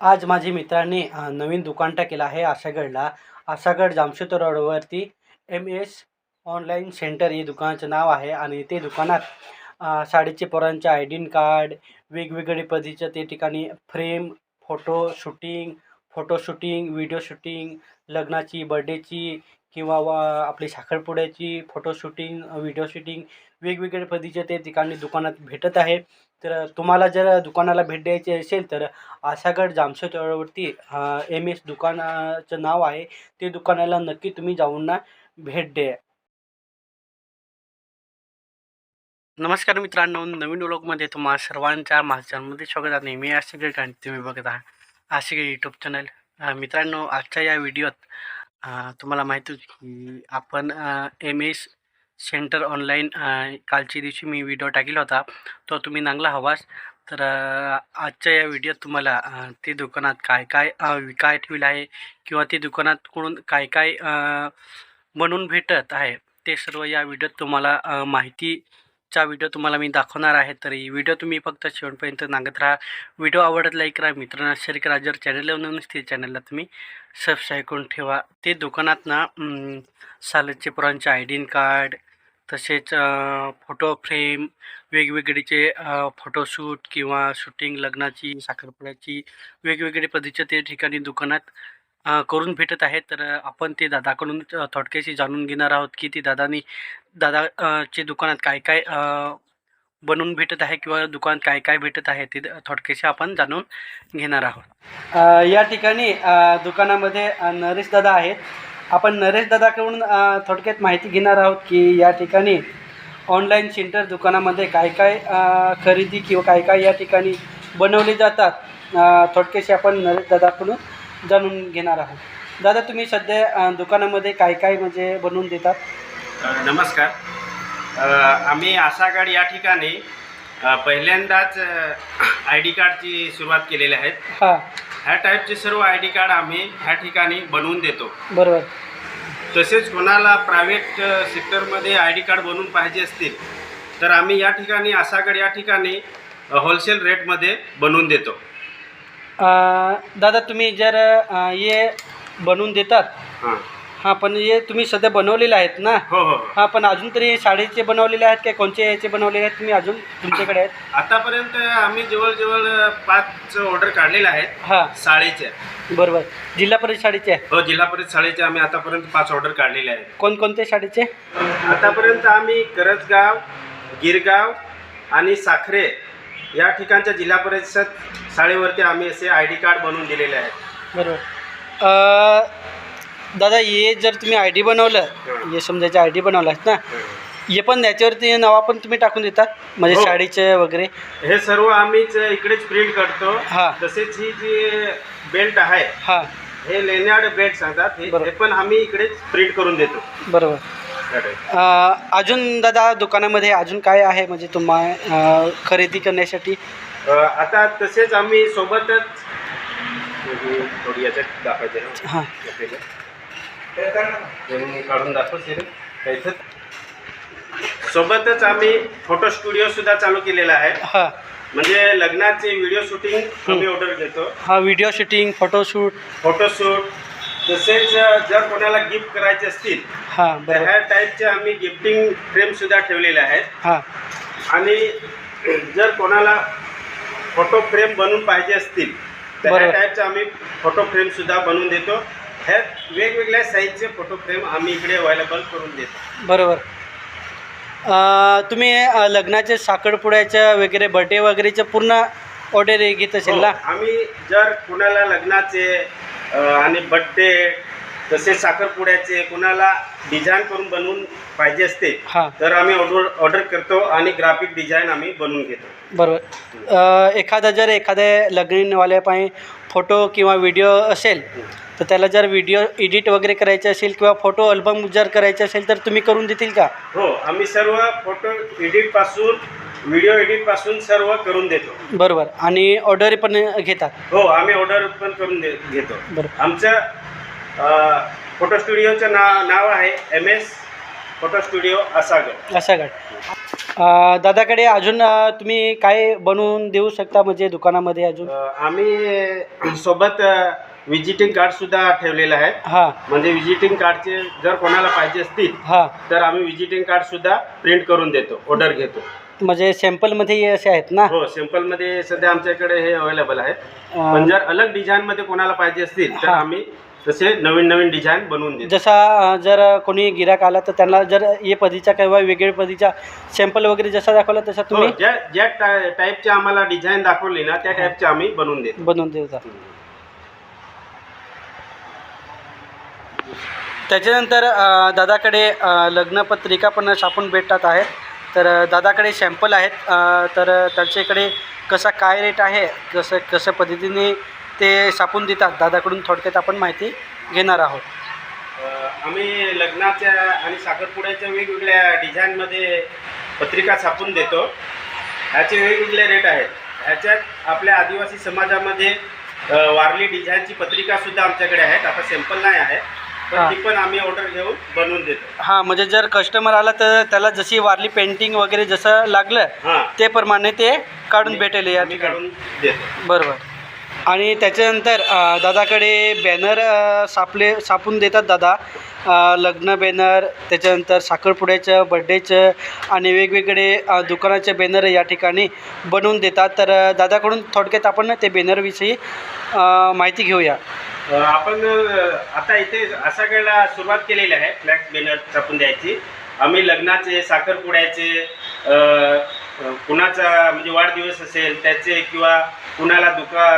आज माझ्या मित्रांनी नवीन दुकान टाकेलं आहे आशागडला. आशागड जामशेद रोडवरती MS ऑनलाईन सेंटर हे दुकानाचं नाव आहे. आणि ते दुकानात शाळेचे पोरांचे आयडी कार्ड, वेगवेगळे पद्धतीच्या ते ठिकाणी frame, photo shooting, video shooting, लग्नाची, बर्थडेची किंवा आपली साखरपुड्याची फोटो शूटिंग, व्हिडिओ शूटिंग वेगवेगळ्या पद्धतीच्या ते ठिकाणी दुकानात भेटत आहे. तर तुम्हाला जर दुकानाला भेट द्यायची असेल तर आशागड जामशेद रोडवरती MS दुकानाचं नाव आहे. ते दुकानाला नक्की तुम्ही जाऊन ना भेट द्या. नमस्कार मित्रांनो, नवीन व्लॉगमध्ये तुम्हा सर्वांच्या माझ्यामध्ये स्वागत आहे. मी आशागड आणि तुम्ही बघत आहात आशागड यूट्यूब चॅनल. मित्रांनो, आजच्या या व्हिडिओत तुम्हाला माहिती होती की आपण MS सेंटर ऑनलाईन कालच्या दिवशी मी व्हिडिओ टाकला होता, तो तुम्ही चांगला हवाच. तर आजच्या या व्हिडिओत तुम्हाला ते दुकानात काय काय विकाय ठेवलं आहे किंवा ते दुकानातकडून काय काय बनवून भेटत आहे ते सर्व या व्हिडिओत तुम्हाला माहितीचा व्हिडिओ तुम्हाला मी दाखवणार आहे. तर ही व्हिडिओ तुम्ही फक्त शेवटपर्यंत सांगत राहा. व्हिडिओ आवडत लाईक करा, मित्रांना शेअर करा. जर चॅनलला नसतील चॅनलला तुम्ही सबस्क्राईब करून ठेवा. ते दुकानात ना शाळेचे पोरांचे आयडी कार्ड, तसेच फोटो फ्रेम, वेगवेगळीचे फोटोशूट किंवा शूटिंग, लग्नाची, साखरपुड्याची वेगवेगळे पद्धतीच्या ते ठिकाणी दुकानात करून भेटत आहेत. तर आपण ते दादाकडून थोडक्याशी जाणून घेणार आहोत की ते दादाचे दुकानात काय काय बनवून भेटत आहे किंवा दुकानात काय काय भेटत आहे ते थोडक्याशी आपण जाणून घेणार आहोत. या ठिकाणी दुकानामध्ये नरेश दादा आहेत. आपण नरेश दादाकडून थोडक्यात माहिती घेणार आहोत की या ठिकाणी ऑनलाईन सेंटर दुकानामध्ये काय काय खरेदी किंवा काय काय या ठिकाणी बनवले जातात. थोडक्याशी आपण नरेश दादाकडून जाणून घेणार आहोत. दादा, तुम्ही सध्या दुकानामध्ये काय काय म्हणजे बनवून देतात? नमस्कार. आम्ही आशागड या ठिकाणी पहिल्यांदाच ID कार्डची सुरुवात केलेली आहे. ह्या टाईपचे सर्व ID कार्ड आम्ही ह्या ठिकाणी बनवून देतो. बरोबर. तसेच कोणाला प्रायव्हेट सेक्टरमध्ये ID कार्ड बनवून पाहिजे असतील तर आम्ही या ठिकाणी आशागड या ठिकाणी होलसेल रेटमध्ये बनवून देतो. दादा, तुम्ही जर हे बनवून देतात, हां, पण हे तुम्ही सध्या बनवलेले आहेत ना? हो हो. हां, पण अजून तरी शाळेचे बनवलेले आहेत का कोणते याचे बनवलेले आहेत तुम्ही अजून तुमच्याकडे आहेत? आतापर्यंत आम्ही जवळजवळ 5 ऑर्डर काढलेल्या आहेत. हां, शाळेच्या. बरोबर. जिल्हा परिषद शाळेचे आहे? हो, जिल्हा परिषद शाळेचे आम्ही आतापर्यंत 5 ऑर्डर काढलेले आहेत. कोणकोणते शाळेचे? आतापर्यंत आम्ही करजगाव, गिरगाव आणि साखरे या ठिकाणच्या जिल्हा परिषद शाळेवरती आम्ही असे ID कार्ड बनवून दिलेले आहेत. बरोबर. दादा, हे जर तुम्ही ID बनवलं, हे समजायचं ID बनवलं आहेत ना, हे पण याच्यावरती नाव पण तुम्ही टाकून देतात म्हणजे हो. शाळेचे वगैरे? हे सर्व आम्हीच इकडेच प्रिंट करतो. हां. तसेच ही जी बेल्ट आहे, हां, हे लेण्याड बेल्ट सांगतात, हे पण आम्ही इकडेच प्रिंट करून देतो. बरोबर. अजून दादा दुकानामध्ये अजून काय आहे म्हणजे तुम्हाला खरेदी करण्यासाठी? आता तसेच आम्ही सोबतच थोडी याच्यात दाखवायचे ना. हां, काढून दाखवते. सोबतच आम्ही फोटो स्टुडिओ सुद्धा चालू केलेला आहे. हां, म्हणजे लग्नाचे व्हिडिओ शूटिंग आम्ही ऑर्डर घेतो. हां, व्हिडिओ शूटिंग, फोटोशूट. तसेच जर कोणाला गिफ्ट करायचे असतील हां, तर बरोबर. ह्या टाईपचे आम्ही गिफ्टिंग फ्रेम सुद्धा ठेवलेले आहेत. हां, आणि जर कोणाला फोटो फ्रेम बनवून पाहिजे असतील तर ह्या बरोबर. टाईपचे आम्ही फोटो फ्रेम सुद्धा बनवून देतो. ह्या वेगवेगळ्या साईजचे फोटो फ्रेम आम्ही इकडे अवेलेबल करून देतो. बरोबर. तुम्ही लग्नाचे, साखरपुड्याच्या वगैरे, बर्थडे वगैरेचं पूर्ण ऑर्डर घेत असेल ना? आम्ही जर कुणाला लग्नाचे आणि बर्थडे तसेच साखरपुड्याचे कोणाला डिझाईन करून बनवून पाहिजे असते हां, तर आम्ही ऑर्डर करतो आणि ग्राफिक डिझाईन आम्ही बनवून घेतो. बरोबर. एखाद्या लग्नवाल्यापायी फोटो किंवा व्हिडिओ असेल तर त्याला जर व्हिडिओ एडिट वगैरे करायचे असेल किंवा फोटो अल्बम जर करायचे असेल तर तुम्ही करून देतील का? हो, आम्ही सर्व फोटो एडिटपासून व्हिडिओ एडिटपासून सर्व करून देतो. बरोबर. आणि ऑर्डर पण घेतात? हो, आम्ही ऑर्डर पण करून घेतो. बरोबर. आमचं फोटो स्टुडिओचं नाव आहे MS फोटो स्टुडिओ आशागड. दादाकडे अजून तुम्ही काय बनवून देऊ शकता म्हणजे दुकानामध्ये अजून? आम्ही सोबत विजिटिंग कार्ड सुद्धा ठेवलेलं आहे. हां म्हणजे विजिटिंग कार्डचे जर कोणाला पाहिजे असतील हां, तर आम्ही विजिटिंग कार्ड सुद्धा प्रिंट करून देतो, ऑर्डर घेतो. म्हणजे सॅम्पलमध्ये असे आहेत ना? हो, सिंपल मध्ये सध्या आमच्याकडे हे अवेलेबल आहेत. पण जर अलग डिझाईन मध्ये कोणाला पाहिजे असतील तर हा. आम्ही तसे नवीन नवीन डिझाईन बनवून देतो. जसा जर कोणी गिराक आला तर त्यांना जर ये पद्धतीचा किंवा वेगळ्या पद्धतीचा सॅम्पल वगैरे जसा दाखवला तसा हो, तुम्ही ज्या टाईपची आम्हाला डिझाईन दाखवली ना त्या टाईपची आम्ही बनवून देतो. बनवून देता. त्याच्यानंतर दादाकडे लग्नपत्रिका पण छापून भेटतात आहेत. तर दादाकडे सॅम्पल आहेत. तर त्यांच्याकडे कसा काय रेट आहे, कसं पद्धतीने ते छापून देतात दादाकडून थोडक्यात आपण माहिती घेणार आहोत. आम्ही लग्नाच्या आणि साखरपुड्याच्या वेगवेगळ्या डिझाईनमध्ये पत्रिका छापून देतो. ह्याचे वेगवेगळे रेट आहेत. ह्याच्यात आपल्या आदिवासी समाजामध्ये वारली डिझाईनची पत्रिका सुद्धा आमच्याकडे आहेत. आता सॅम्पल नाही आहे, पण ती पण आम्ही ऑर्डर घेऊन बनवून देतो. हां, म्हणजे जर कस्टमर आला तर त्याला जशी वारली पेंटिंग वगैरे जसं लागलं ते प्रमाणे ते काढून भेटेल या आम्ही काढून देतो. बरोबर. आणि त्याच्यानंतर दादाकडे बॅनर छापून देतात दादा. लग्न बॅनर, त्याच्यानंतर साखरपुड्याचं, बड्डेचं आणि वेगवेगळे दुकानाचे बॅनर या ठिकाणी बनवून देतात. तर दादाकडून थोडक्यात आपण ते बॅनरविषयी माहिती घेऊया. आपण आता इथे अशा वेळेला सुरुवात केलेली आहे फ्लॅक्स बॅनर छापून द्यायची. आम्ही लग्नाचे, साखरपुड्याचे, कुणाचा म्हणजे वाढदिवस असेल त्याचे, किंवा कुणाला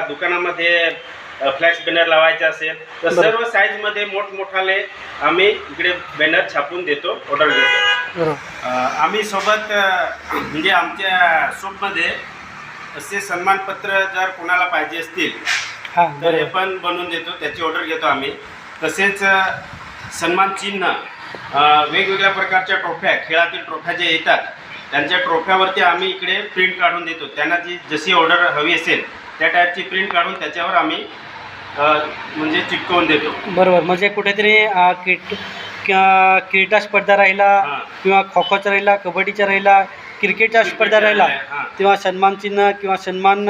दुकानामध्ये फ्लॅक्स बॅनर लावायचे असेल तर सर्व साईजमध्ये मोठमोठाले आम्ही इकडे बॅनर छापून देतो, ऑर्डर घेतो. आम्ही सोबत म्हणजे आमच्या शॉपमध्ये असे सन्मानपत्र जर कोणाला पाहिजे असतील तर हे पण बनवून देतो, त्याची ऑर्डर घेतो आम्ही. तसेच सन्मान चिन्ह, वेगवेगळ्या प्रकारच्या ट्रॉफ्या, खेळातील ट्रॉफ्या जे येतात त्यांच्या ट्रॉफ्यावरती आम्ही इकडे प्रिंट काढून देतो. त्यांना जशी ऑर्डर हवी असेल त्या टाईपची प्रिंट काढून त्याच्यावर आम्ही म्हणजे चिटकवून देतो. बरोबर. म्हणजे कुठेतरी क्रीडा स्पर्धा राहिला किंवा खो खोचा राहिला, कबड्डीचा राहिला, क्रिकेटच्या स्पर्धा राहिला किंवा सन्मान चिन्ह किंवा सन्मान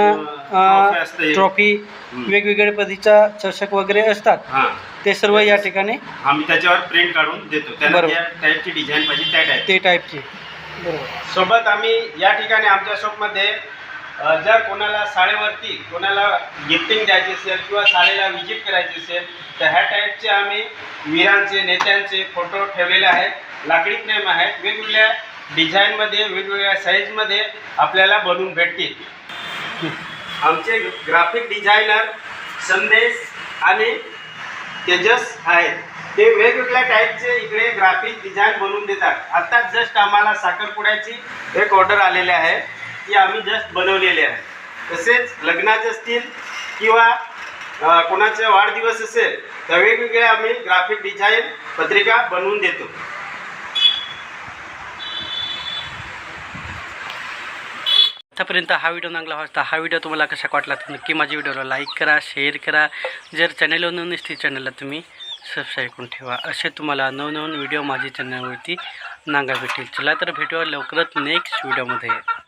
ट्रॉफी, वेगवेगळ्या पद्धतीचा चषक वगैरे असतात ते सर्व या ठिकाणी आम्ही त्याच्यावर प्रिंट काढून देतो. त्यांना ज्या टाईपची डिझाईन पाहिजे त्या टाईपची. बरोबर. सोबत आम्ही या ठिकाणी आमच्या शॉपमध्ये जर कोणाला शाळेवरती कोणाला गिफ्टिंग द्यायची असेल किंवा शाळेला व्हिजिट करायची असेल तर ह्या टाईपचे आम्ही वीरांचे, नेत्यांचे फोटो ठेवलेले आहेत. लाकडी फ्रेम आहेत, वेगवेगळ्या डिझाईनमध्ये, वेगवेगळ्या साईजमध्ये आपल्याला बनवून भेटतील. आमचे ग्राफिक डिझायनर संदेश आणि तेजस आहेत. ते वेगवेगळ्या टाईपचे इकडे ग्राफिक डिझाईन बनवून देतात. आता जस्ट आम्हाला साखरपुड्याची एक ऑर्डर आलेली आहे, ती आम्ही जस्ट बनवलेली आहे. तसेच लग्नाचे असतील किंवा कोणाचा वाढदिवस असेल तर वेगवेगळ्या आम्ही ग्राफिक डिझाईन पत्रिका बनवून देतो. आतापर्यंत हा व्हिडिओ चांगला वाटता. हा व्हिडिओ तुम्हाला कसा वाटला तर नक्की माझ्या व्हिडिओला लाईक करा, शेअर करा. जर चॅनलवर नवीन असतील चॅनलला तुम्ही सबस्क्राईब करून ठेवा. असे तुम्हाला नवनवीन व्हिडिओ माझ्या चॅनलवरती नांगा भेटेल. चला तर भेटूया लवकरच नेक्स्ट व्हिडिओमध्ये.